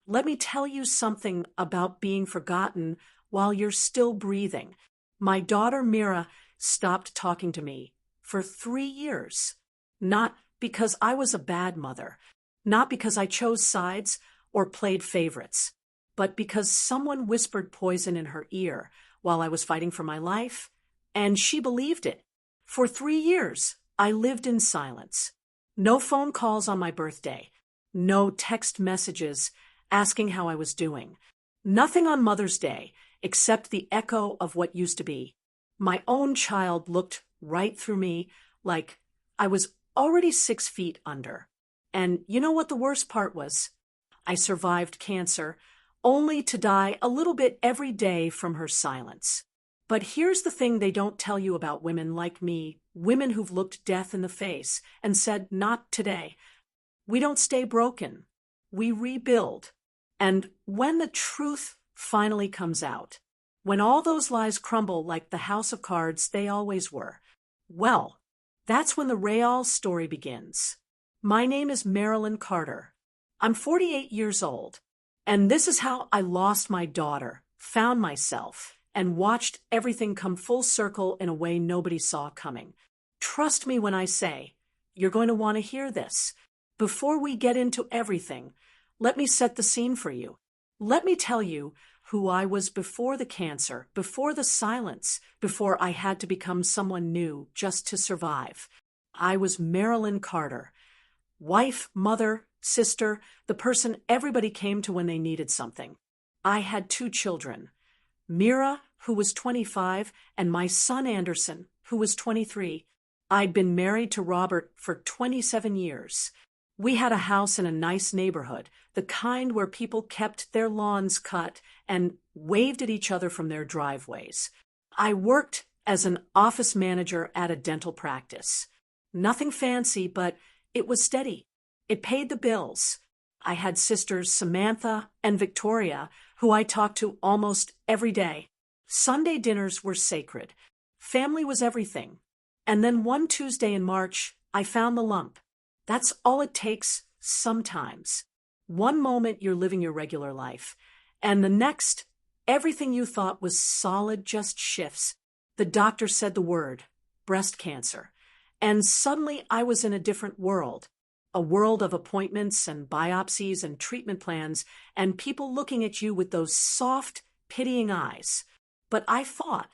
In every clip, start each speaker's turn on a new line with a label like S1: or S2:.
S1: Let me tell you something about being forgotten while you're still breathing. My daughter Mira stopped talking to me for 3 years. Not because I was a bad mother, not because I chose sides or played favorites, but because someone whispered poison in her ear while I was fighting for my life, and she believed it. For 3 years, I lived in silence. No phone calls on my birthday, no text messages asking how I was doing, nothing on Mother's Day except the echo of what used to be. My own child looked right through me like I was already 6 feet under. And you know what the worst part was? I survived cancer, only to die a little bit every day from her silence. But here's the thing they don't tell you about women like me, women who've looked death in the face and said, "Not today." We don't stay broken. We rebuild. And when the truth finally comes out, when all those lies crumble like the house of cards they always were, well, that's when the real story begins. My name is Marilyn Carter. I'm 48 years old, and this is how I lost my daughter, found myself, and watched everything come full circle in a way nobody saw coming. Trust me when I say, you're going to want to hear this. Before we get into everything, let me set the scene for you. Let me tell you who I was before the cancer, before the silence, before I had to become someone new just to survive. I was Marilyn Carter. Wife, mother, sister, the person everybody came to when they needed something. I had 2 children, Mira, who was 25, and my son Anderson, who was 23. I'd been married to Robert for 27 years. We had a house in a nice neighborhood, the kind where people kept their lawns cut and waved at each other from their driveways. I worked as an office manager at a dental practice. Nothing fancy, but it was steady. It paid the bills. I had sisters Samantha and Victoria, who I talked to almost every day. Sunday dinners were sacred. Family was everything. And then one Tuesday in March, I found the lump. That's all it takes sometimes. One moment you're living your regular life, and the next, everything you thought was solid just shifts. The doctor said the word, breast cancer. And suddenly I was in a different world. A world of appointments and biopsies and treatment plans and people looking at you with those soft, pitying eyes. But I fought.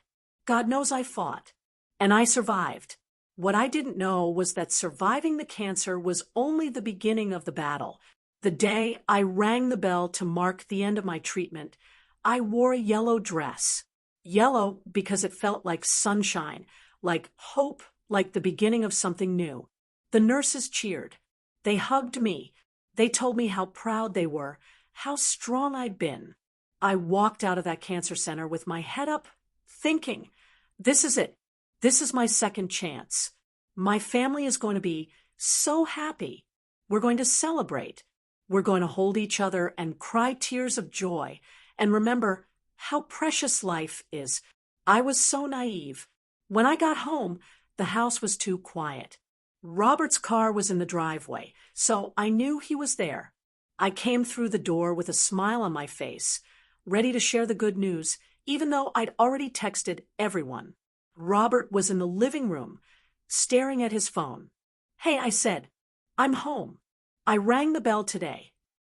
S1: God knows I fought. And I survived. What I didn't know was that surviving the cancer was only the beginning of the battle. The day I rang the bell to mark the end of my treatment, I wore a yellow dress. Yellow because it felt like sunshine, like hope, like the beginning of something new. The nurses cheered. They hugged me. They told me how proud they were, how strong I'd been. I walked out of that cancer center with my head up, thinking, this is it. This is my second chance. My family is going to be so happy. We're going to celebrate. We're going to hold each other and cry tears of joy and remember how precious life is. I was so naive. When I got home, the house was too quiet. Robert's car was in the driveway, so I knew he was there. I came through the door with a smile on my face, ready to share the good news, even though I'd already texted everyone. Robert was in the living room, staring at his phone. "Hey," I said, "I'm home. I rang the bell today."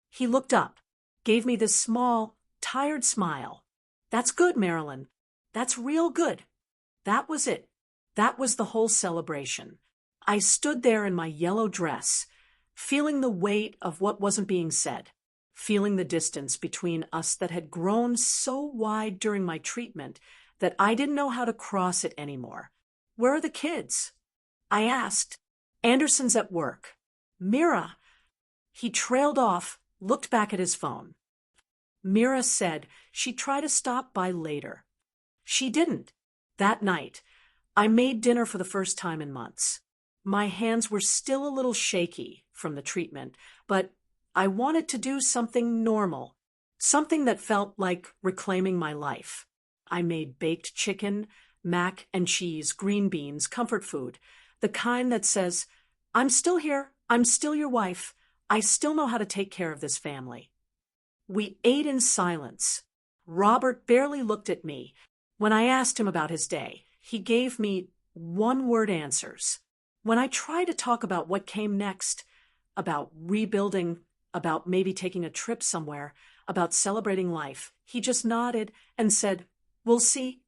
S1: He looked up, gave me this small, tired smile. "That's good, Marilyn. That's real good." That was it. That was the whole celebration. I stood there in my yellow dress, feeling the weight of what wasn't being said, feeling the distance between us that had grown so wide during my treatment that I didn't know how to cross it anymore. "Where are the kids?" I asked. "Anderson's at work." "Mira." He trailed off, looked back at his phone. Mira said she'd try to stop by later. She didn't. That night, I made dinner for the first time in months. My hands were still a little shaky from the treatment, but I wanted to do something normal, something that felt like reclaiming my life. I made baked chicken, mac and cheese, green beans, comfort food, the kind that says, "I'm still here, I'm still your wife, I still know how to take care of this family." We ate in silence. Robert barely looked at me. When I asked him about his day, he gave me one-word answers. When I tried to talk about what came next, about rebuilding, about maybe taking a trip somewhere, about celebrating life, he just nodded and said, "We'll see."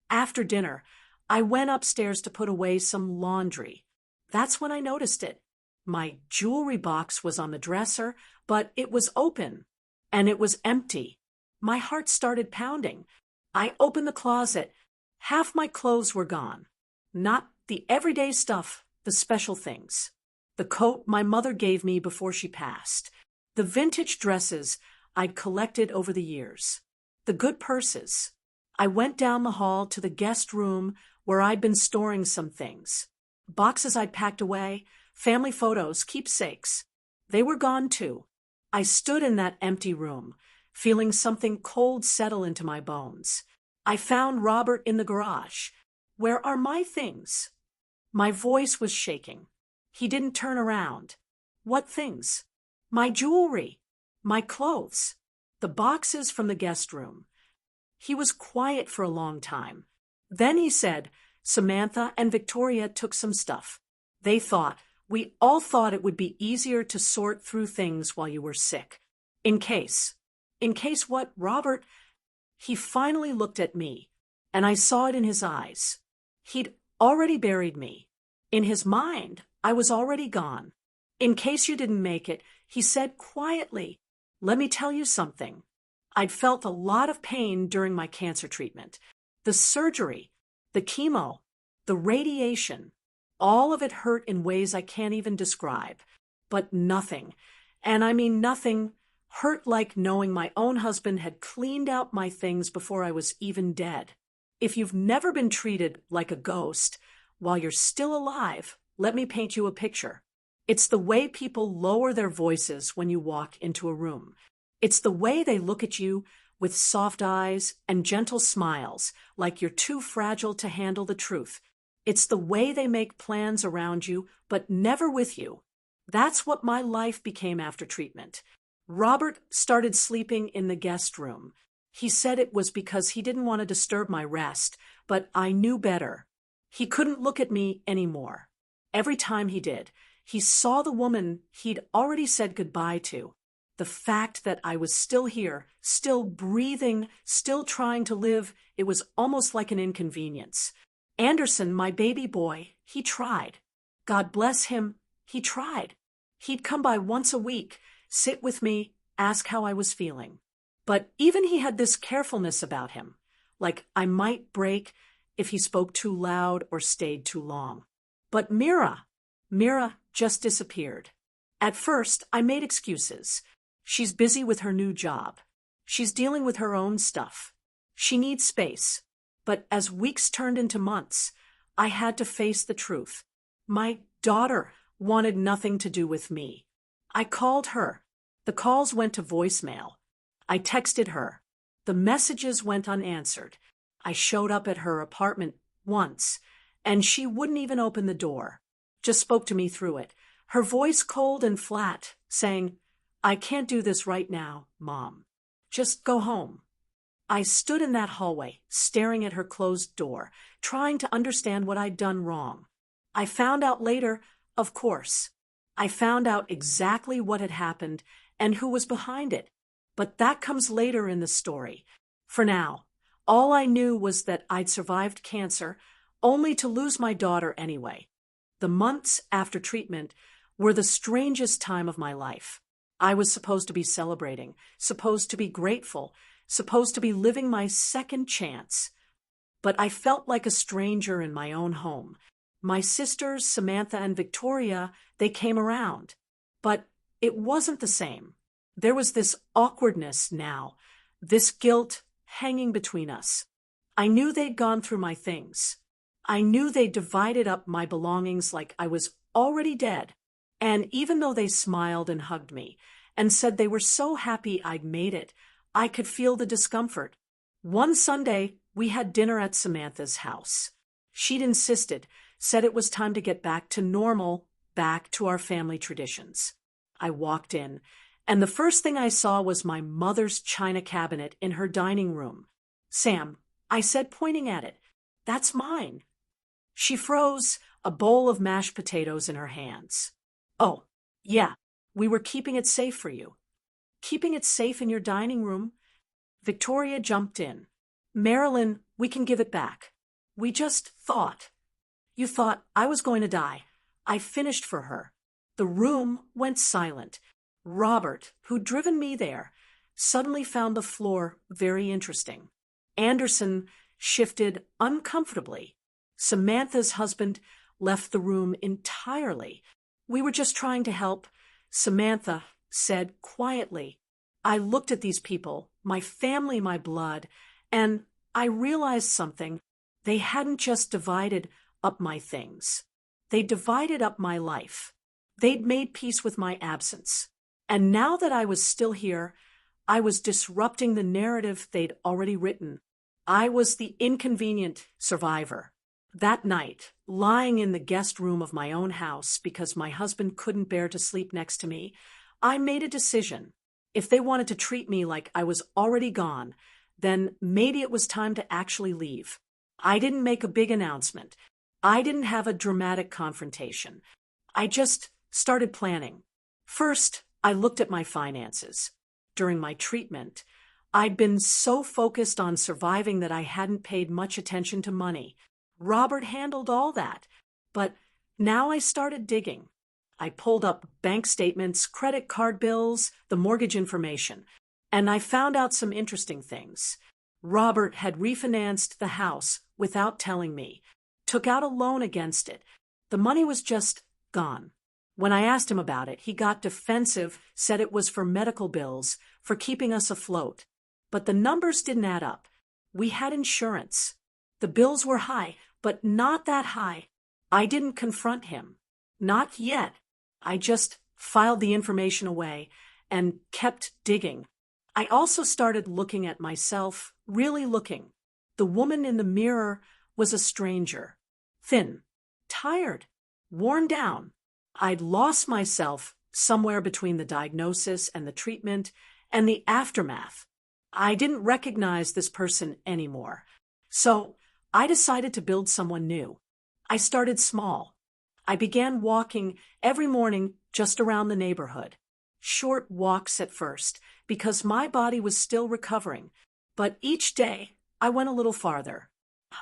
S1: After dinner, I went upstairs to put away some laundry. That's when I noticed it. My jewelry box was on the dresser, but it was open, and it was empty. My heart started pounding. I opened the closet. Half my clothes were gone. Not the everyday stuff, the special things. The coat my mother gave me before she passed. The vintage dresses I'd collected over the years. The good purses. I went down the hall to the guest room where I'd been storing some things. Boxes I'd packed away, family photos, keepsakes. They were gone too. I stood in that empty room, feeling something cold settle into my bones. I found Robert in the garage. "Where are my things?" My voice was shaking. He didn't turn around. "What things?" "My jewelry. My clothes. The boxes from the guest room." He was quiet for a long time. Then he said, "Samantha and Victoria took some stuff. We all thought it would be easier to sort through things while you were sick. In case." "In case what, Robert?" He finally looked at me, and I saw it in his eyes. He'd already buried me. In his mind, I was already gone. "In case you didn't make it," he said quietly, "let me tell you something. I'd felt a lot of pain during my cancer treatment. The surgery, the chemo, the radiation, all of it hurt in ways I can't even describe. But nothing, and I mean nothing, hurt like knowing my own husband had cleaned out my things before I was even dead. If you've never been treated like a ghost while you're still alive, let me paint you a picture. It's the way people lower their voices when you walk into a room. It's the way they look at you with soft eyes and gentle smiles, like you're too fragile to handle the truth. It's the way they make plans around you, but never with you. That's what my life became after treatment. Robert started sleeping in the guest room. He said it was because he didn't want to disturb my rest, but I knew better. He couldn't look at me anymore. Every time he did, he saw the woman he'd already said goodbye to. The fact that I was still here, still breathing, still trying to live, it was almost like an inconvenience. Anderson, my baby boy, he tried. God bless him, he tried. He'd come by once a week, sit with me, ask how I was feeling. But even he had this carefulness about him, like I might break if he spoke too loud or stayed too long. But Mira just disappeared. At first, I made excuses. She's busy with her new job. She's dealing with her own stuff. She needs space. But as weeks turned into months, I had to face the truth. My daughter wanted nothing to do with me. I called her. The calls went to voicemail. I texted her. The messages went unanswered. I showed up at her apartment once, and she wouldn't even open the door. Just spoke to me through it. Her voice cold and flat, saying, "I can't do this right now, Mom. Just go home." I stood in that hallway, staring at her closed door, trying to understand what I'd done wrong. I found out later, of course. I found out exactly what had happened and who was behind it. But that comes later in the story. For now, all I knew was that I'd survived cancer, only to lose my daughter anyway. The months after treatment were the strangest time of my life. I was supposed to be celebrating, supposed to be grateful, supposed to be living my second chance. But I felt like a stranger in my own home. My sisters, Samantha and Victoria, they came around. But it wasn't the same. There was this awkwardness now, this guilt hanging between us. I knew they'd gone through my things. I knew they'd divided up my belongings like I was already dead. And even though they smiled and hugged me and said they were so happy I'd made it, I could feel the discomfort. One Sunday, we had dinner at Samantha's house. She'd insisted, said it was time to get back to normal, back to our family traditions. I walked in, and the first thing I saw was my mother's china cabinet in her dining room. "Sam," I said, pointing at it, "that's mine." She froze, a bowl of mashed potatoes in her hands. "Oh, yeah, we were keeping it safe for you." "Keeping it safe in your dining room?" Victoria jumped in. "Marilyn, we can give it back. We just thought." "You thought I was going to die." I finished for her. The room went silent. Robert, who'd driven me there, suddenly found the floor very interesting. Anderson shifted uncomfortably. Samantha's husband left the room entirely. "We were just trying to help," Samantha said quietly. I looked at these people, my family, my blood, and I realized something. They hadn't just divided up my things. They divided up my life. They'd made peace with my absence. And now that I was still here, I was disrupting the narrative they'd already written. I was the inconvenient survivor. That night, lying in the guest room of my own house because my husband couldn't bear to sleep next to me, I made a decision. If they wanted to treat me like I was already gone, then maybe it was time to actually leave. I didn't make a big announcement. I didn't have a dramatic confrontation. I just started planning. First, I looked at my finances. During my treatment, I'd been so focused on surviving that I hadn't paid much attention to money. Robert handled all that. But now I started digging. I pulled up bank statements, credit card bills, the mortgage information, and I found out some interesting things. Robert had refinanced the house without telling me, took out a loan against it. The money was just gone. When I asked him about it, he got defensive, said it was for medical bills, for keeping us afloat. But the numbers didn't add up. We had insurance. The bills were high, but not that high. I didn't confront him. Not yet. I just filed the information away and kept digging. I also started looking at myself, really looking. The woman in the mirror was a stranger. Thin, tired, worn down. I'd lost myself somewhere between the diagnosis and the treatment and the aftermath. I didn't recognize this person anymore. So I decided to build someone new. I started small. I began walking every morning just around the neighborhood. Short walks at first, because my body was still recovering. But each day, I went a little farther.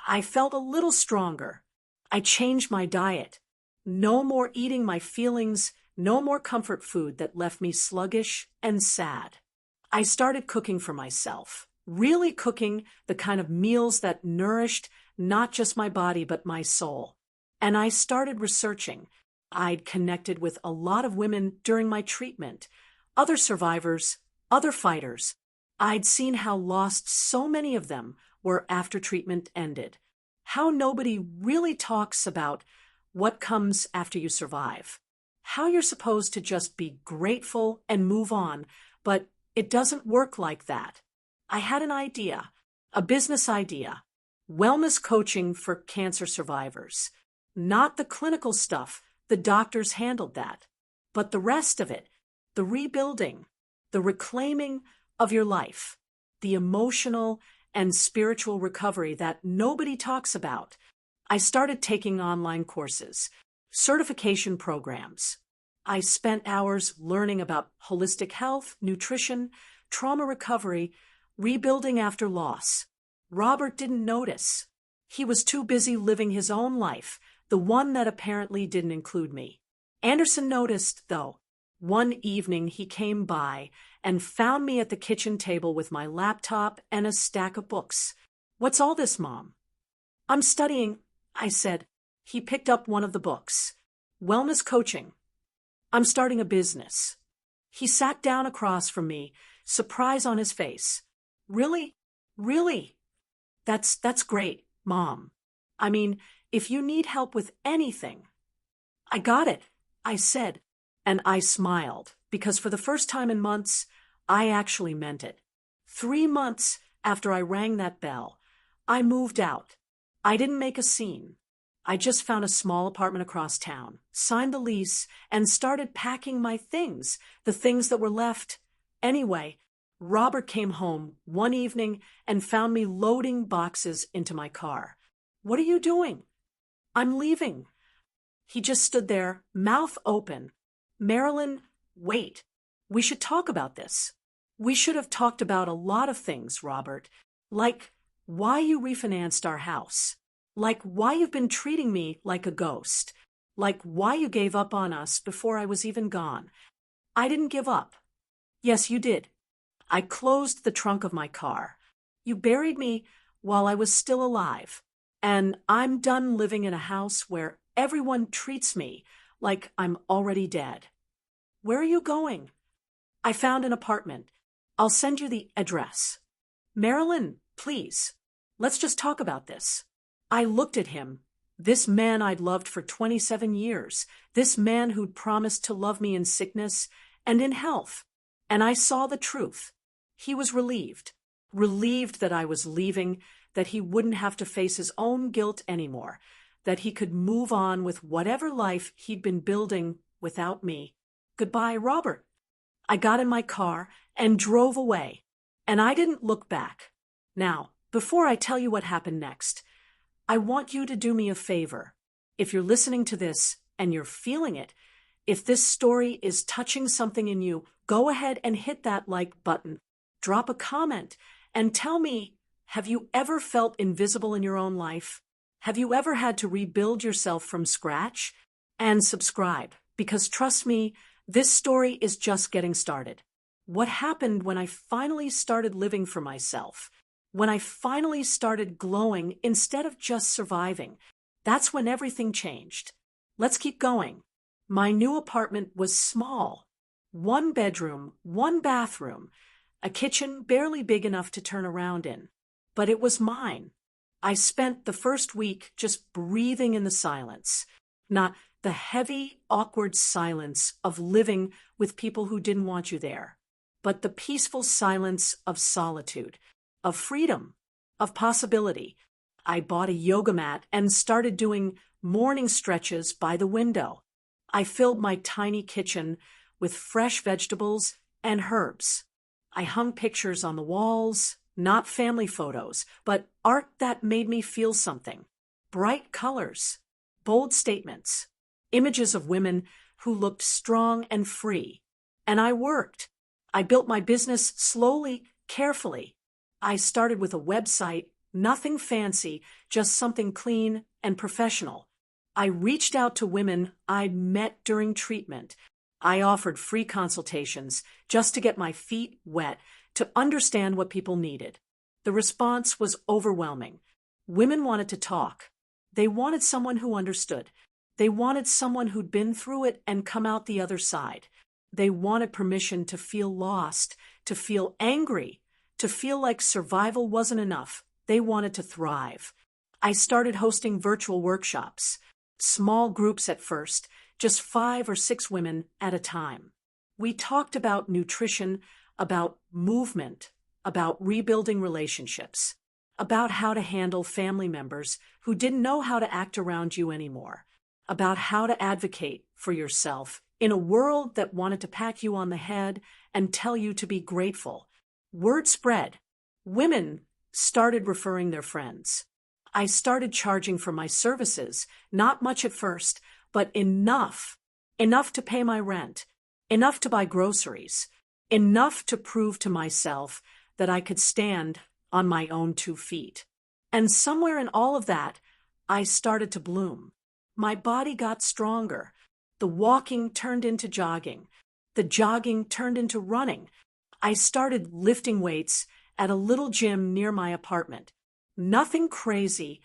S1: I felt a little stronger. I changed my diet. No more eating my feelings, no more comfort food that left me sluggish and sad. I started cooking for myself, really cooking the kind of meals that nourished not just my body but my soul. And I started researching. I'd connected with a lot of women during my treatment, other survivors, other fighters. I'd seen how lost so many of them were after treatment ended, how nobody really talks about what comes after you survive, how you're supposed to just be grateful and move on, but it doesn't work like that. I had an idea, a business idea, wellness coaching for cancer survivors. Not the clinical stuff, the doctors handled that, but the rest of it, the rebuilding, the reclaiming of your life, the emotional and spiritual recovery that nobody talks about. I started taking online courses, certification programs. I spent hours learning about holistic health, nutrition, trauma recovery, rebuilding after loss. Robert didn't notice. He was too busy living his own life, the one that apparently didn't include me. Anderson noticed, though. One evening he came by and found me at the kitchen table with my laptop and a stack of books. "What's all this, Mom?" "I'm studying," I said. He picked up one of the books. "Wellness coaching. I'm starting a business." He sat down across from me, surprise on his face. "Really? Really? That's great, Mom. I mean, if you need help with anything." "I got it," I said, and I smiled, because for the first time in months, I actually meant it. 3 months after I rang that bell, I moved out. I didn't make a scene. I just found a small apartment across town, signed the lease, and started packing my things, the things that were left. Anyway, Robert came home one evening and found me loading boxes into my car. "What are you doing?" "I'm leaving." He just stood there, mouth open. "Marilyn, wait. We should talk about this. We should have talked about a lot of things, Robert. Like why you refinanced our house. Like why you've been treating me like a ghost. Like why you gave up on us before I was even gone." "I didn't give up." "Yes, you did. I closed the trunk of my car. You buried me while I was still alive. And I'm done living in a house where everyone treats me like I'm already dead." "Where are you going?" "I found an apartment. I'll send you the address." "Marilyn, please. Let's just talk about this." I looked at him, this man I'd loved for 27 years, this man who'd promised to love me in sickness and in health, and I saw the truth. He was relieved that I was leaving, that he wouldn't have to face his own guilt anymore, that he could move on with whatever life he'd been building without me. "Goodbye, Robert." I got in my car and drove away, and I didn't look back. Now, before I tell you what happened next, I want you to do me a favor. If you're listening to this and you're feeling it, if this story is touching something in you, go ahead and hit that like button. Drop a comment and tell me, have you ever felt invisible in your own life? Have you ever had to rebuild yourself from scratch? And subscribe, because trust me, this story is just getting started. What happened when I finally started living for myself? When I finally started glowing instead of just surviving? That's when everything changed. Let's keep going. My new apartment was small. 1 bedroom, 1 bathroom, a kitchen barely big enough to turn around in. But it was mine. I spent the first week just breathing in the silence, not the heavy, awkward silence of living with people who didn't want you there, but the peaceful silence of solitude, of freedom, of possibility. I bought a yoga mat and started doing morning stretches by the window. I filled my tiny kitchen with fresh vegetables and herbs. I hung pictures on the walls, not family photos, but art that made me feel something. Bright colors, bold statements, images of women who looked strong and free. And I worked. I built my business slowly, carefully. I started with a website, nothing fancy, just something clean and professional. I reached out to women I'd met during treatment. I offered free consultations just to get my feet wet, to understand what people needed. The response was overwhelming. Women wanted to talk. They wanted someone who understood. They wanted someone who'd been through it and come out the other side. They wanted permission to feel lost, to feel angry, to feel like survival wasn't enough. They wanted to thrive. I started hosting virtual workshops, small groups at first, just 5 or 6 women at a time. We talked about nutrition, about movement, about rebuilding relationships, about how to handle family members who didn't know how to act around you anymore, about how to advocate for yourself in a world that wanted to pat you on the head and tell you to be grateful. Word spread. Women started referring their friends. I started charging for my services, not much at first, but enough to pay my rent, enough to buy groceries, enough to prove to myself that I could stand on my own 2 feet. And somewhere in all of that, I started to bloom. My body got stronger. The walking turned into jogging. The jogging turned into running. I started lifting weights at a little gym near my apartment. Nothing crazy.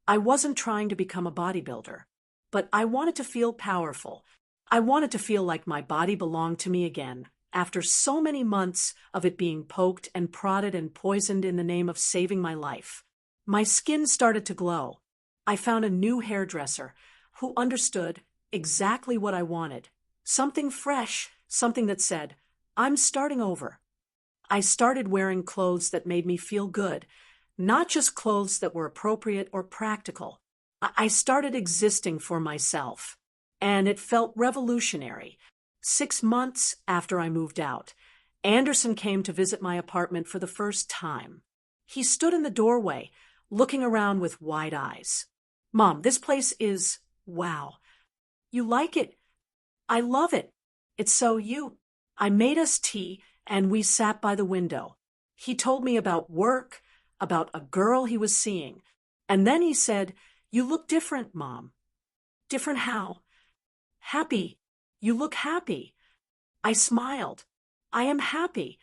S1: I wasn't trying to become a bodybuilder, but I wanted to feel powerful. I wanted to feel like my body belonged to me again, after so many months of it being poked and prodded and poisoned in the name of saving my life. My skin started to glow. I found a new hairdresser who understood exactly what I wanted. Something fresh, something that said, "I'm starting over." I started wearing clothes that made me feel good, not just clothes that were appropriate or practical, I started existing for myself, and it felt revolutionary. 6 months after I moved out, Anderson came to visit my apartment for the first time. He stood in the doorway, looking around with wide eyes. Mom, this place is wow. You like it? I love it. It's so you. I made us tea, and we sat by the window. He told me about work, about a girl he was seeing. And then he said, "You look different, Mom." Different how? Happy. You look happy. I smiled. I am happy.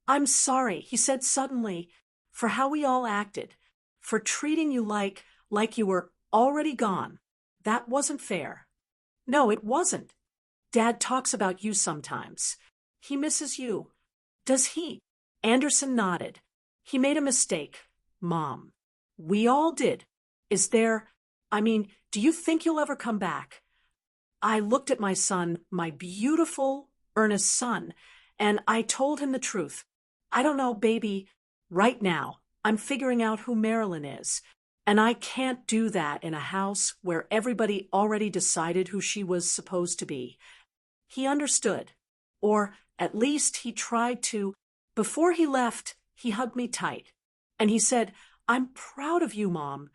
S1: I'm sorry, he said suddenly, for how we all acted, for treating you like you were already gone. That wasn't fair. No, it wasn't. Dad talks about you sometimes. He misses you. Does he? Anderson nodded. He made a mistake, Mom. We all did. Do you think you'll ever come back? I looked at my son, my beautiful, earnest son, and I told him the truth. I don't know, baby. Right now, I'm figuring out who Marilyn is, and I can't do that in a house where everybody already decided who she was supposed to be. He understood, or at least he tried to. Before he left, he hugged me tight, and he said, "I'm proud of you, Mom."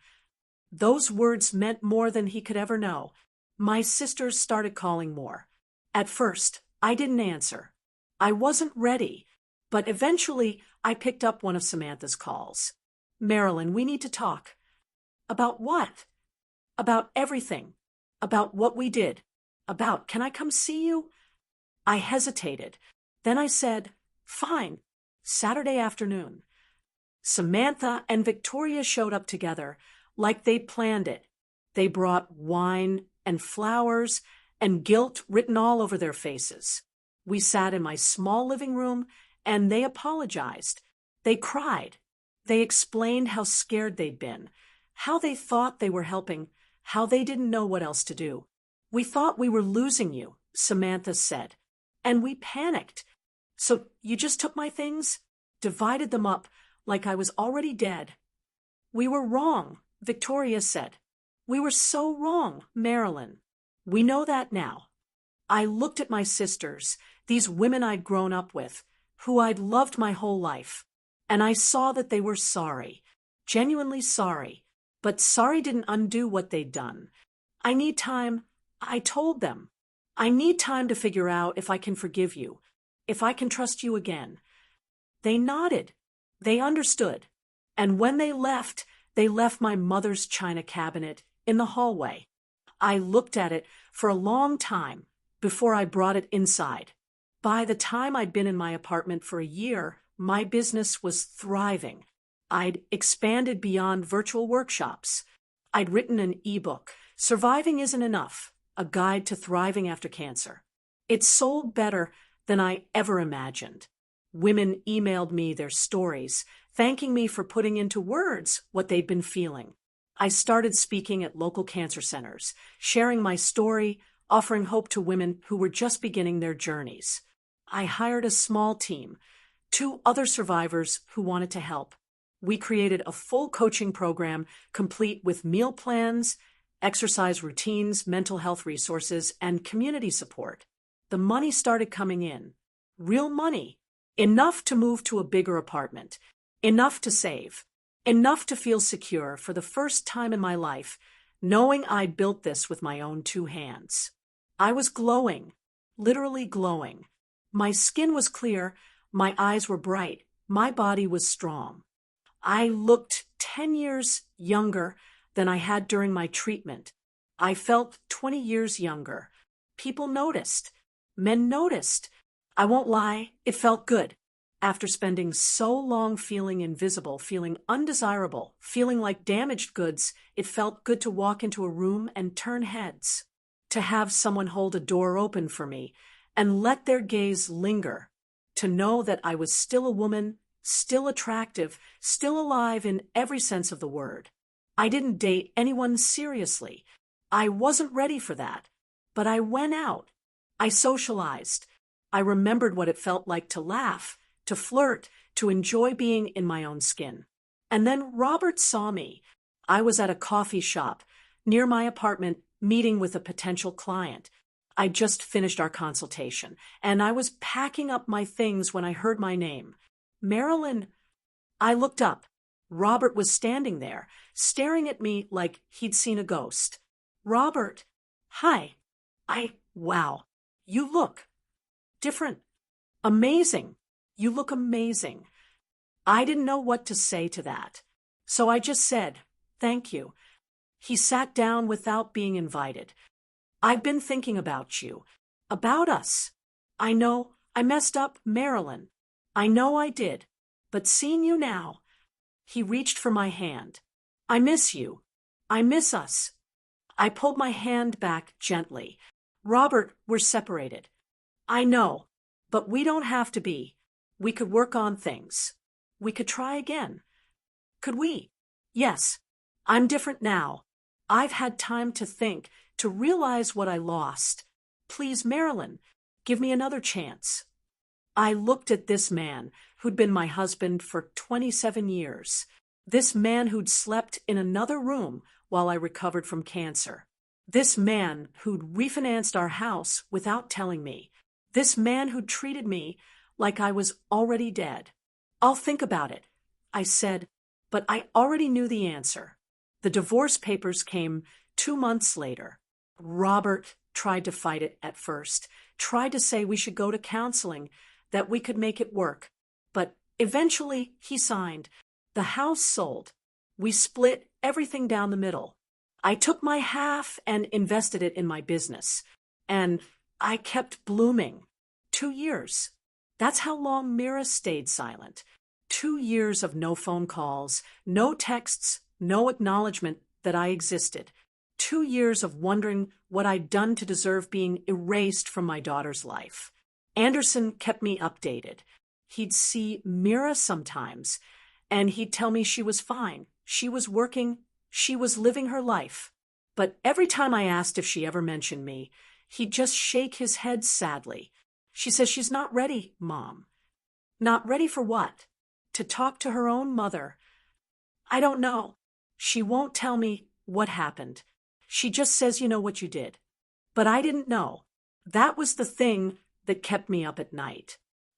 S1: Those words meant more than he could ever know. My sisters started calling more. At first, I didn't answer. I wasn't ready, but eventually I picked up one of Samantha's calls. "Marilyn, we need to talk." "About what?" "About everything. About what we did. Can I come see you?" I hesitated. Then I said, "Fine, Saturday afternoon." Samantha and Victoria showed up together, like they'd planned it. They brought wine and flowers and guilt written all over their faces. We sat in my small living room, and they apologized. They cried. They explained how scared they'd been, how they thought they were helping, how they didn't know what else to do. "We thought we were losing you," Samantha said, "and we panicked. So you just took my things, divided them up like I was already dead." "We were wrong," Victoria said. "We were so wrong, Marilyn. We know that now." I looked at my sisters, these women I'd grown up with, who I'd loved my whole life, and I saw that they were sorry, genuinely sorry, but sorry didn't undo what they'd done. "I need time," I told them. "I need time to figure out if I can forgive you, if I can trust you again." They nodded. They understood. And when they left my mother's china cabinet in the hallway. I looked at it for a long time before I brought it inside. By the time I'd been in my apartment for a year, my business was thriving. I'd expanded beyond virtual workshops. I'd written an ebook, "Surviving Isn't Enough: A Guide to Thriving After Cancer." It sold better than I ever imagined. Women emailed me their stories, thanking me for putting into words what they'd been feeling. I started speaking at local cancer centers, sharing my story, offering hope to women who were just beginning their journeys. I hired a small team, 2 other survivors who wanted to help. We created a full coaching program complete with meal plans, exercise routines, mental health resources, and community support. The money started coming in. Real money. Enough to move to a bigger apartment. Enough to save. Enough to feel secure for the first time in my life, knowing I'd built this with my own 2 hands. I was glowing. Literally glowing. My skin was clear. My eyes were bright. My body was strong. I looked 10 years younger than I had during my treatment. I felt 20 years younger. People noticed. Men noticed. I won't lie, it felt good. After spending so long feeling invisible, feeling undesirable, feeling like damaged goods, it felt good to walk into a room and turn heads. To have someone hold a door open for me and let their gaze linger. To know that I was still a woman, still attractive, still alive in every sense of the word. I didn't date anyone seriously. I wasn't ready for that. But I went out. I socialized. I remembered what it felt like to laugh, to flirt, to enjoy being in my own skin. And then Robert saw me. I was at a coffee shop, near my apartment, meeting with a potential client. I just finished our consultation, and I was packing up my things when I heard my name. Marilyn. I looked up. Robert was standing there, staring at me like he'd seen a ghost. Robert. Hi. Wow. You look different. Amazing. You look amazing. I didn't know what to say to that. So I just said, thank you. He sat down without being invited. I've been thinking about you. About us. I know I messed up, Marilyn. I know I did. But seeing you now. He reached for my hand. I miss you. I miss us. I pulled my hand back gently. Robert, we're separated. I know, but we don't have to be. We could work on things. We could try again. Could we? Yes. I'm different now. I've had time to think, to realize what I lost. Please, Marilyn, give me another chance. I looked at this man who'd been my husband for 27 years. This man who'd slept in another room while I recovered from cancer. This man who'd refinanced our house without telling me. This man who'd treated me like I was already dead. I'll think about it, I said, but I already knew the answer. The divorce papers came 2 months later. Robert tried to fight it at first, tried to say we should go to counseling, that we could make it work. But eventually he signed. The house sold. We split everything down the middle. I took my half and invested it in my business. And I kept blooming. 2 years. That's how long Mira stayed silent. 2 years of no phone calls, no texts, no acknowledgement that I existed. 2 years of wondering what I'd done to deserve being erased from my daughter's life. Anderson kept me updated. He'd see Mira sometimes, and he'd tell me she was fine. She was working. She was living her life. But every time I asked if she ever mentioned me, he'd just shake his head sadly. She says she's not ready, Mom. Not ready for what? To talk to her own mother. I don't know. She won't tell me what happened. She just says you know what you did. But I didn't know. That was the thing that kept me up at night.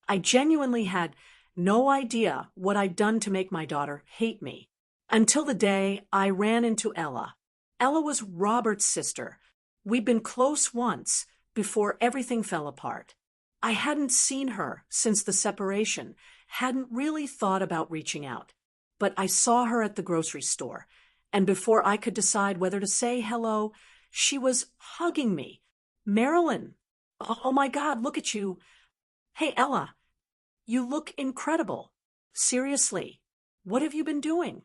S1: I genuinely had no idea what I'd done to make my daughter hate me. Until the day I ran into Ella. Ella was Robert's sister. We'd been close once, before everything fell apart. I hadn't seen her since the separation, hadn't really thought about reaching out. But I saw her at the grocery store, and before I could decide whether to say hello, she was hugging me. Marilyn, oh my God, look at you. Hey, Ella, you look incredible. Seriously, what have you been doing?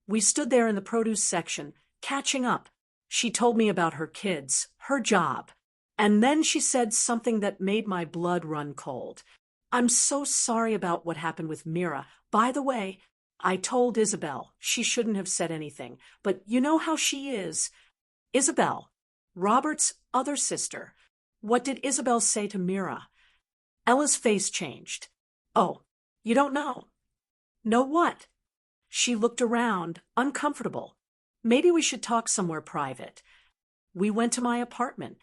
S1: We stood there in the produce section, catching up. She told me about her kids, her job. And then she said something that made my blood run cold. I'm so sorry about what happened with Mira. By the way, I told Isabel she shouldn't have said anything, but you know how she is. Isabel, Robert's other sister. What did Isabel say to Mira? Ella's face changed. Oh, you don't know. Know what? She looked around, uncomfortable. Maybe we should talk somewhere private. We went to my apartment.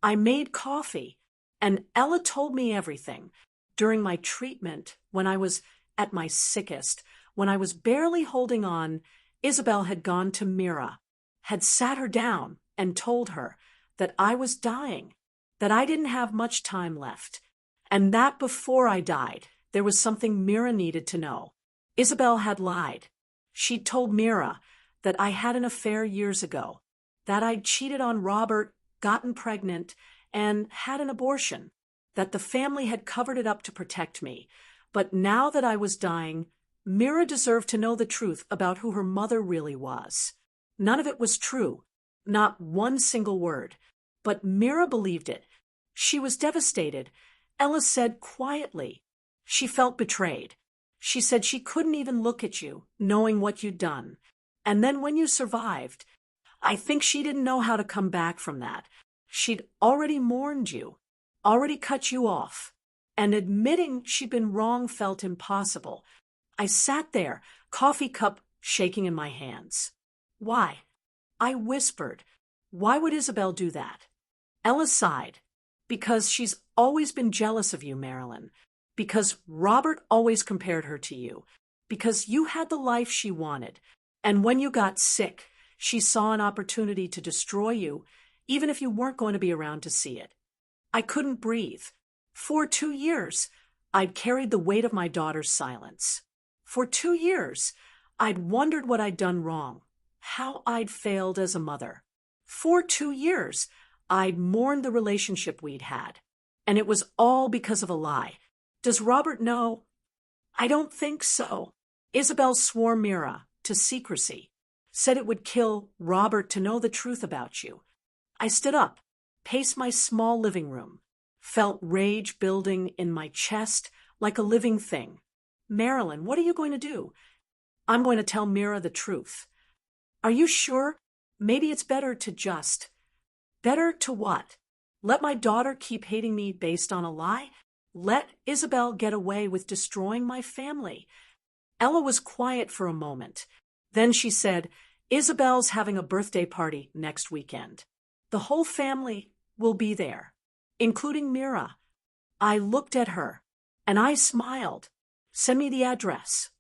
S1: I made coffee, and Ella told me everything. During my treatment, when I was at my sickest, when I was barely holding on, Isabel had gone to Mira, had sat her down and told her that I was dying, that I didn't have much time left, and that before I died, there was something Mira needed to know. Isabel had lied. She'd told Mira that I had an affair years ago, that I'd cheated on Robert, gotten pregnant, and had an abortion, that the family had covered it up to protect me. But now that I was dying, Mira deserved to know the truth about who her mother really was. None of it was true, not one single word. But Mira believed it. She was devastated. Ella said quietly. She felt betrayed. She said she couldn't even look at you, knowing what you'd done. And then when you survived, I think she didn't know how to come back from that. She'd already mourned you, already cut you off. And admitting she'd been wrong felt impossible. I sat there, coffee cup shaking in my hands. Why? I whispered, "Why would Isabel do that?" Ella sighed. "Because she's always been jealous of you, Marilyn. Because Robert always compared her to you. Because you had the life she wanted. And when you got sick, she saw an opportunity to destroy you, even if you weren't going to be around to see it." I couldn't breathe. For 2 years, I'd carried the weight of my daughter's silence. For 2 years, I'd wondered what I'd done wrong, how I'd failed as a mother. For 2 years, I'd mourned the relationship we'd had. And it was all because of a lie. Does Robert know? I don't think so. Isabel swore Mira to secrecy, said it would kill Robert to know the truth about you. I stood up, paced my small living room, felt rage building in my chest like a living thing. "Marilyn, what are you going to do?" "I'm going to tell Mira the truth." "Are you sure? Maybe it's better to just—" "Better to what? Let my daughter keep hating me based on a lie? Let Isabel get away with destroying my family?" Ella was quiet for a moment. Then she said, "Isabel's having a birthday party next weekend. The whole family will be there, including Mira." I looked at her, and I smiled. "Send me the address."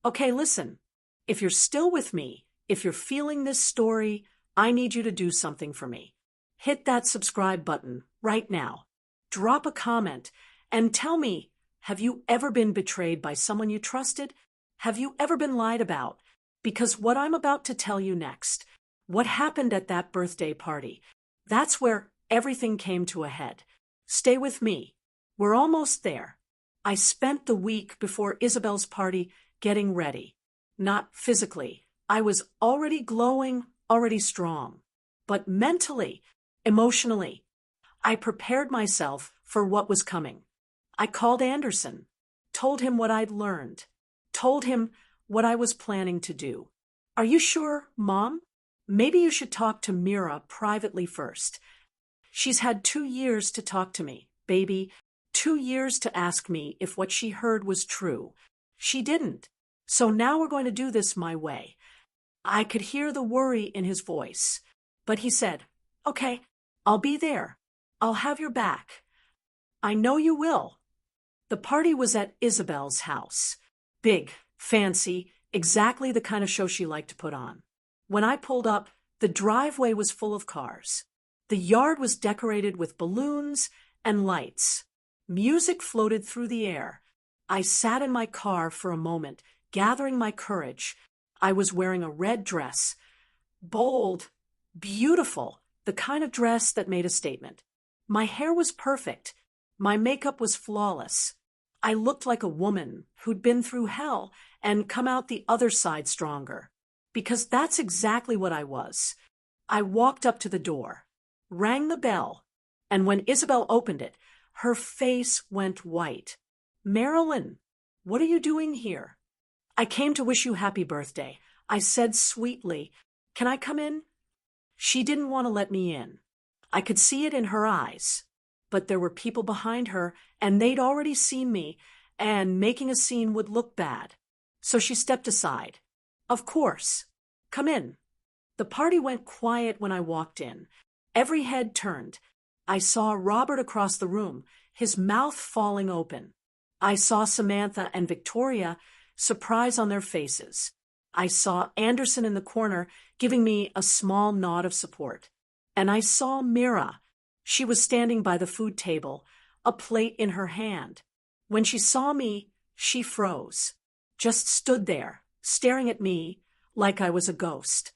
S1: "Okay, listen. If you're still with me, if you're feeling this story, I need you to do something for me. Hit that subscribe button right now. Drop a comment and tell me, have you ever been betrayed by someone you trusted? Have you ever been lied about? Because what I'm about to tell you next, what happened at that birthday party, that's where everything came to a head. Stay with me. We're almost there. I spent the week before Isabel's party getting ready. Not physically. I was already glowing, already strong. But mentally, emotionally, I prepared myself for what was coming. I called Anderson, told him what I'd learned, told him what I was planning to do. "Are you sure, Mom? Maybe you should talk to Mira privately first. She's had 2 years to talk to me, baby. 2 years to ask me if what she heard was true. She didn't. So now we're going to do this my way." I could hear the worry in his voice, but he said, "Okay, I'll be there. I'll have your back." "I know you will." The party was at Isabel's house. Big, fancy, exactly the kind of show she liked to put on. When I pulled up, the driveway was full of cars. The yard was decorated with balloons and lights. Music floated through the air. I sat in my car for a moment, gathering my courage. I was wearing a red dress. Bold, beautiful, the kind of dress that made a statement. My hair was perfect. My makeup was flawless. I looked like a woman who'd been through hell and come out the other side stronger. Because that's exactly what I was. I walked up to the door, rang the bell, and when Isabel opened it, her face went white. "Marilyn, what are you doing here?" "I came to wish you happy birthday," I said sweetly. "Can I come in?" She didn't want to let me in. I could see it in her eyes. But there were people behind her, and they'd already seen me, and making a scene would look bad. So she stepped aside. "Of course. Come in." The party went quiet when I walked in. Every head turned. I saw Robert across the room, his mouth falling open. I saw Samantha and Victoria, surprise on their faces. I saw Anderson in the corner, giving me a small nod of support. And I saw Mira. She was standing by the food table, a plate in her hand. When she saw me, she froze, just stood there, staring at me like I was a ghost.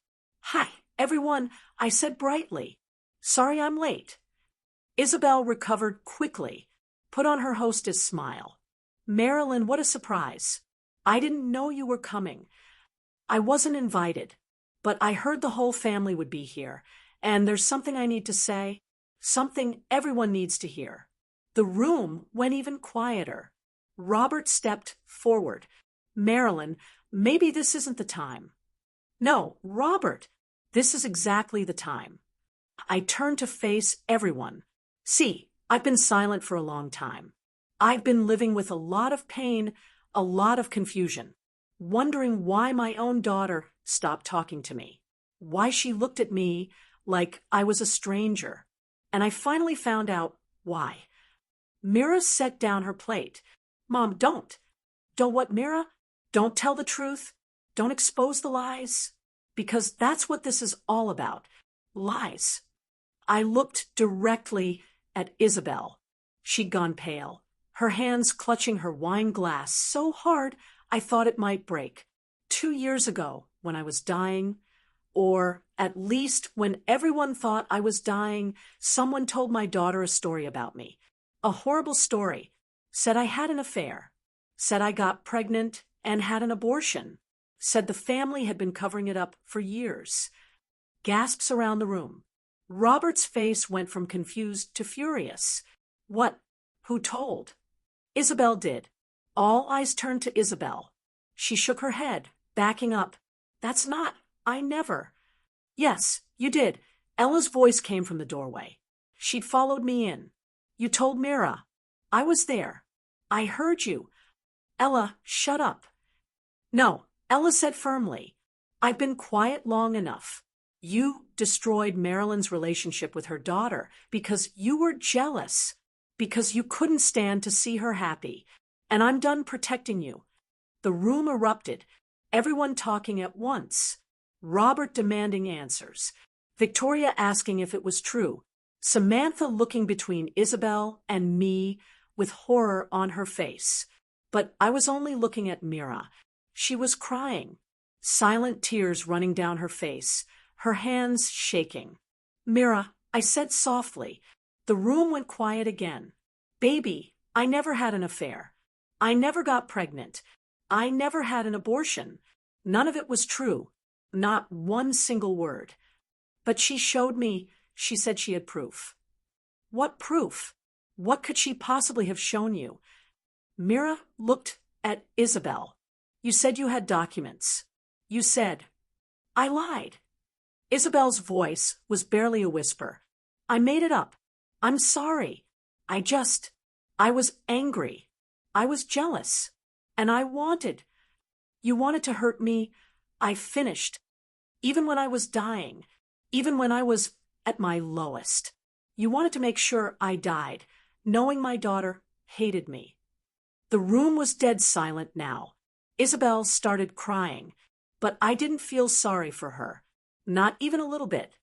S1: "Hi, everyone," I said brightly. "Sorry I'm late." Isabel recovered quickly, put on her hostess smile. "Marilyn, what a surprise. I didn't know you were coming. I wasn't invited, but I heard the whole family would be here, and there's something I need to say, something everyone needs to hear." The room went even quieter. Robert stepped forward. "Marilyn, maybe this isn't the time." "No, Robert, this is exactly the time." I turned to face everyone. "See, I've been silent for a long time. I've been living with a lot of pain, a lot of confusion, wondering why my own daughter stopped talking to me. why she looked at me like I was a stranger. And I finally found out why. Mira set down her plate. Mom, don't. Don't what, Mira? Don't tell the truth. Don't expose the lies. Because that's what this is all about. Lies. I looked directly at Isabel. She'd gone pale, her hands clutching her wine glass so hard I thought it might break. 2 years ago, when I was dying, or at least when everyone thought I was dying, someone told my daughter a story about me. A horrible story. Said I had an affair. Said I got pregnant and had an abortion. Said the family had been covering it up for years. Gasps around the room. Robert's face went from confused to furious. What? Who told? Isabel did. All eyes turned to Isabel. She shook her head, backing up. That's not. I never. Yes, you did. Ella's voice came from the doorway. She'd followed me in. You told Mira. I was there. I heard you. Ella, shut up. No, Ella said firmly. I've been quiet long enough. You destroyed Marilyn's relationship with her daughter because you were jealous, because you couldn't stand to see her happy, and I'm done protecting you. The room erupted, everyone talking at once. Robert demanding answers, Victoria asking if it was true, Samantha looking between Isabel and me with horror on her face. But I was only looking at Mira. She was crying, silent tears running down her face, her hands shaking. Mira, I said softly. The room went quiet again. Baby, I never had an affair. I never got pregnant. I never had an abortion. None of it was true. Not one single word. But she showed me, she said she had proof. What proof? What could she possibly have shown you? Mira looked at Isabel. You said you had documents. You said. I lied. Isabel's voice was barely a whisper. I made it up. I'm sorry. I was angry. I was jealous. And I wanted. You wanted to hurt me. I finished. Even when I was dying. Even when I was at my lowest. You wanted to make sure I died, knowing my daughter hated me. The room was dead silent now. Isabel started crying, but I didn't feel sorry for her. Not even a little bit.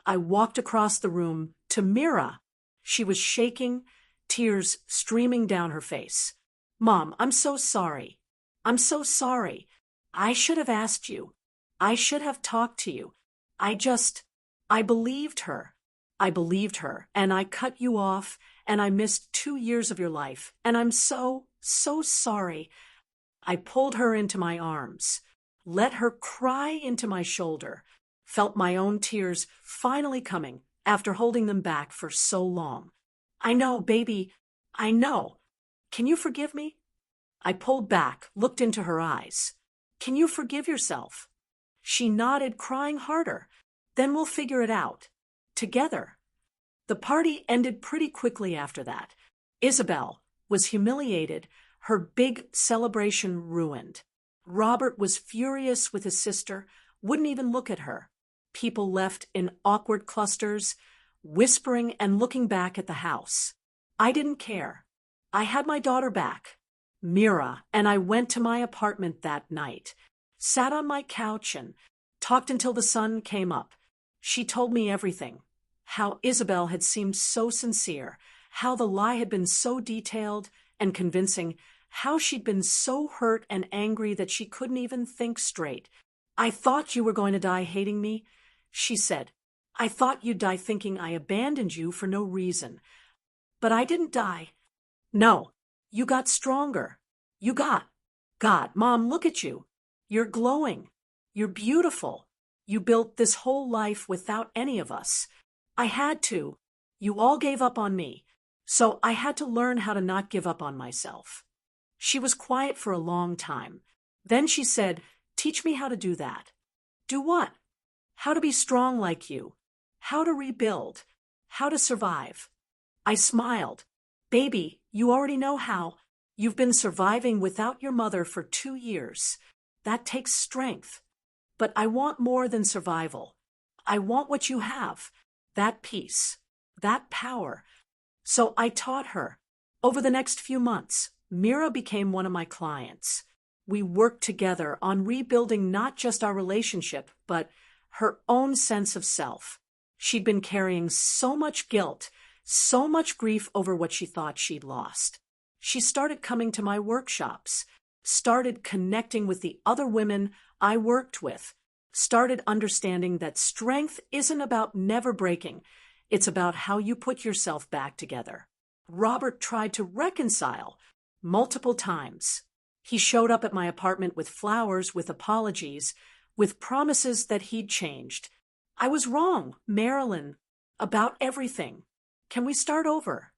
S1: I walked across the room to Mira. She was shaking, tears streaming down her face. Mom, I'm so sorry. I'm so sorry. I should have asked you. I should have talked to you. I believed her. I believed her, and I cut you off, and I missed 2 years of your life, and I'm so sorry. I pulled her into my arms, let her cry into my shoulder, felt my own tears finally coming after holding them back for so long. I know, baby, I know. Can you forgive me? I pulled back, looked into her eyes. Can you forgive yourself? She nodded, crying harder. Then we'll figure it out. Together. The party ended pretty quickly after that. Isabel was humiliated, her big celebration ruined. Robert was furious with his sister, wouldn't even look at her. People left in awkward clusters, whispering and looking back at the house. I didn't care. I had my daughter back, Mira, and I went to my apartment that night, sat on my couch and talked until the sun came up. She told me everything, how Isabel had seemed so sincere, how the lie had been so detailed and convincing, how she'd been so hurt and angry that she couldn't even think straight. I thought you were going to die hating me, she said. I thought you'd die thinking I abandoned you for no reason. But I didn't die. No, you got stronger. You got. God, Mom, look at you. You're glowing. You're beautiful. You built this whole life without any of us. I had to. You all gave up on me. So I had to learn how to not give up on myself. She was quiet for a long time. Then she said, teach me how to do that. Do what? How to be strong like you. How to rebuild. How to survive. I smiled. Baby, you already know how. You've been surviving without your mother for 2 years. That takes strength. But I want more than survival. I want what you have, that peace, that power. So I taught her. Over the next few months, Mira became one of my clients. We worked together on rebuilding not just our relationship, but her own sense of self. She'd been carrying so much guilt, so much grief over what she thought she'd lost. She started coming to my workshops, started connecting with the other women I worked with, started understanding that strength isn't about never breaking. It's about how you put yourself back together. Robert tried to reconcile multiple times. He showed up at my apartment with flowers, with apologies, with promises that he'd changed. I was wrong, Marilyn, about everything. Can we start over?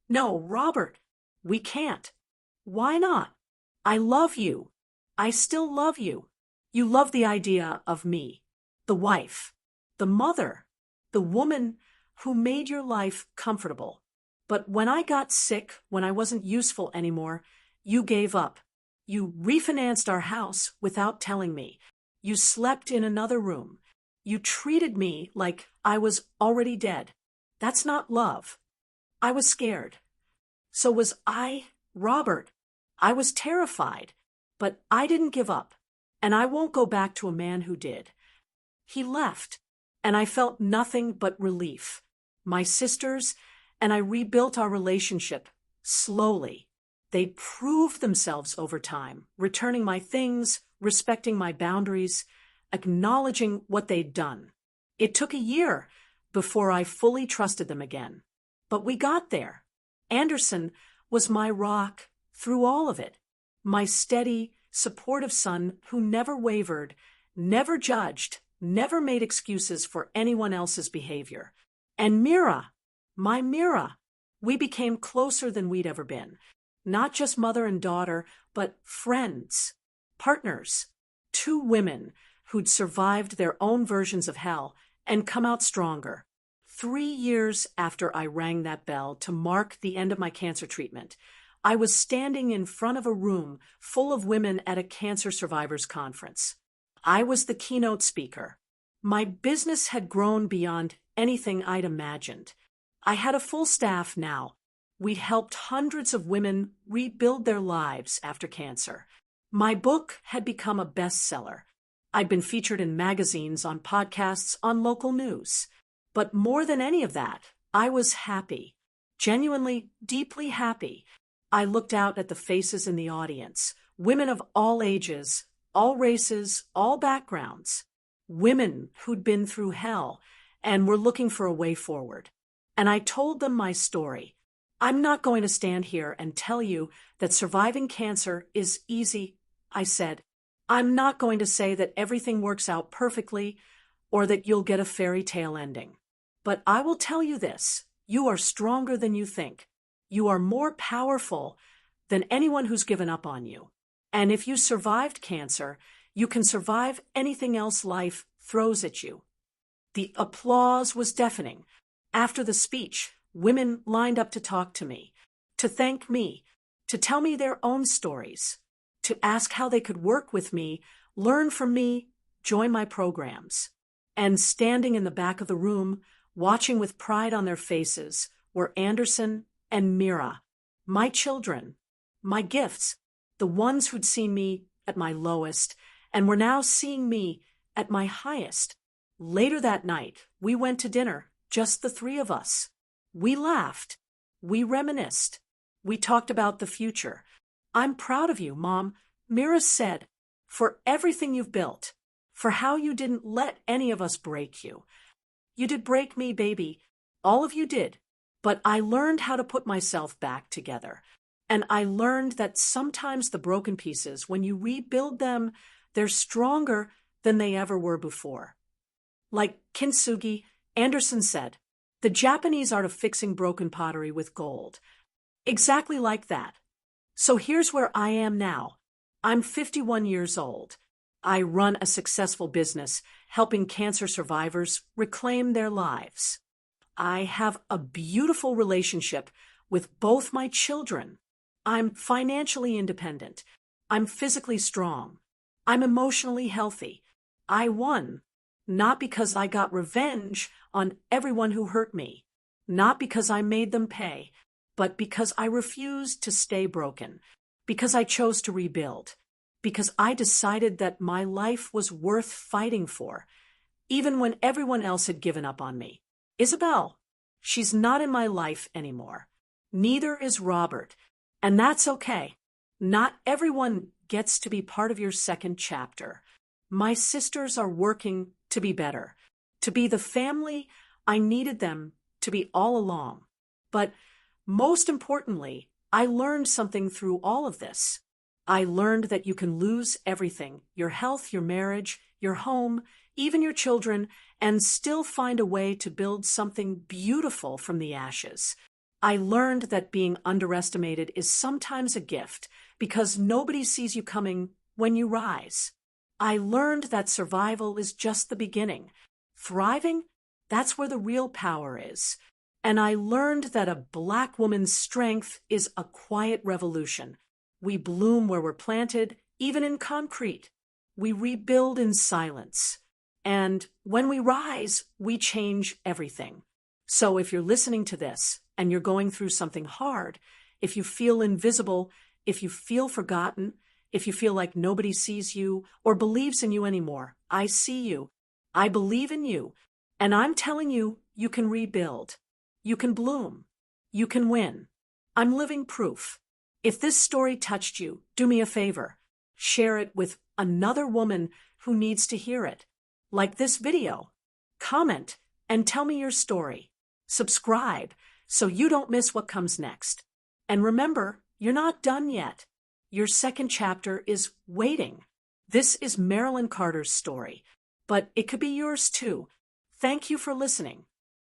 S1: No, Robert, we can't. Why not? I love you. I still love you. You love the idea of me, the wife, the mother, the woman who made your life comfortable. But when I got sick, when I wasn't useful anymore, you gave up. You refinanced our house without telling me. You slept in another room. You treated me like I was already dead. That's not love. I was scared. So was I, Robert. I was terrified, but I didn't give up, and I won't go back to a man who did. He left, and I felt nothing but relief. My sisters and I rebuilt our relationship slowly. They proved themselves over time, returning my things, respecting my boundaries, acknowledging what they'd done. It took a year before I fully trusted them again. But we got there. Anderson was my rock through all of it. My steady, supportive son who never wavered, never judged, never made excuses for anyone else's behavior. And Mira, my Mira, we became closer than we'd ever been. Not just mother and daughter, but friends, partners, two women who'd survived their own versions of hell and come out stronger. 3 years after I rang that bell to mark the end of my cancer treatment, I was standing in front of a room full of women at a cancer survivors conference. I was the keynote speaker. My business had grown beyond anything I'd imagined. I had a full staff now. We'd helped hundreds of women rebuild their lives after cancer. My book had become a bestseller. I'd been featured in magazines, on podcasts, on local news. But more than any of that, I was happy, genuinely, deeply happy. I looked out at the faces in the audience, women of all ages, all races, all backgrounds, women who'd been through hell and were looking for a way forward. And I told them my story. I'm not going to stand here and tell you that surviving cancer is easy, I said. I'm not going to say that everything works out perfectly or that you'll get a fairy tale ending. But I will tell you this, you are stronger than you think. You are more powerful than anyone who's given up on you. And if you survived cancer, you can survive anything else life throws at you. The applause was deafening. After the speech, women lined up to talk to me, to thank me, to tell me their own stories, to ask how they could work with me, learn from me, join my programs. And standing in the back of the room, watching with pride on their faces, were Anderson and Mira, my children, my gifts, the ones who'd seen me at my lowest and were now seeing me at my highest. Later that night, we went to dinner, just the three of us. We laughed. We reminisced. We talked about the future. I'm proud of you, Mom, Mira said, for everything you've built, for how you didn't let any of us break you. You did break me, baby. All of you did. But I learned how to put myself back together. And I learned that sometimes the broken pieces, when you rebuild them, they're stronger than they ever were before. Like Kintsugi, Anderson said, the Japanese art of fixing broken pottery with gold. Exactly like that. So here's where I am now. I'm 51 years old. I run a successful business helping cancer survivors reclaim their lives. I have a beautiful relationship with both my children. I'm financially independent. I'm physically strong. I'm emotionally healthy. I won. not because I got revenge on everyone who hurt me, not because I made them pay, but because I refused to stay broken, because I chose to rebuild, because I decided that my life was worth fighting for, even when everyone else had given up on me. Isabel, she's not in my life anymore. Neither is Robert, and that's okay. Not everyone gets to be part of your second chapter. My sisters are working to be better, to be the family I needed them to be all along. But most importantly, I learned something through all of this. I learned that you can lose everything, your health, your marriage, your home, even your children, and still find a way to build something beautiful from the ashes. I learned that being underestimated is sometimes a gift because nobody sees you coming when you rise. I learned that survival is just the beginning. Thriving, that's where the real power is. And I learned that a Black woman's strength is a quiet revolution. We bloom where we're planted, even in concrete. We rebuild in silence. And when we rise, we change everything. So if you're listening to this and you're going through something hard, if you feel invisible, if you feel forgotten, if you feel like nobody sees you or believes in you anymore, I see you. I believe in you. And I'm telling you, you can rebuild. You can bloom. You can win. I'm living proof. If this story touched you, do me a favor. Share it with another woman who needs to hear it. Like this video. Comment and tell me your story. Subscribe so you don't miss what comes next. And remember, you're not done yet. Your second chapter is waiting. This is Marilyn Carter's story, but it could be yours too. Thank you for listening.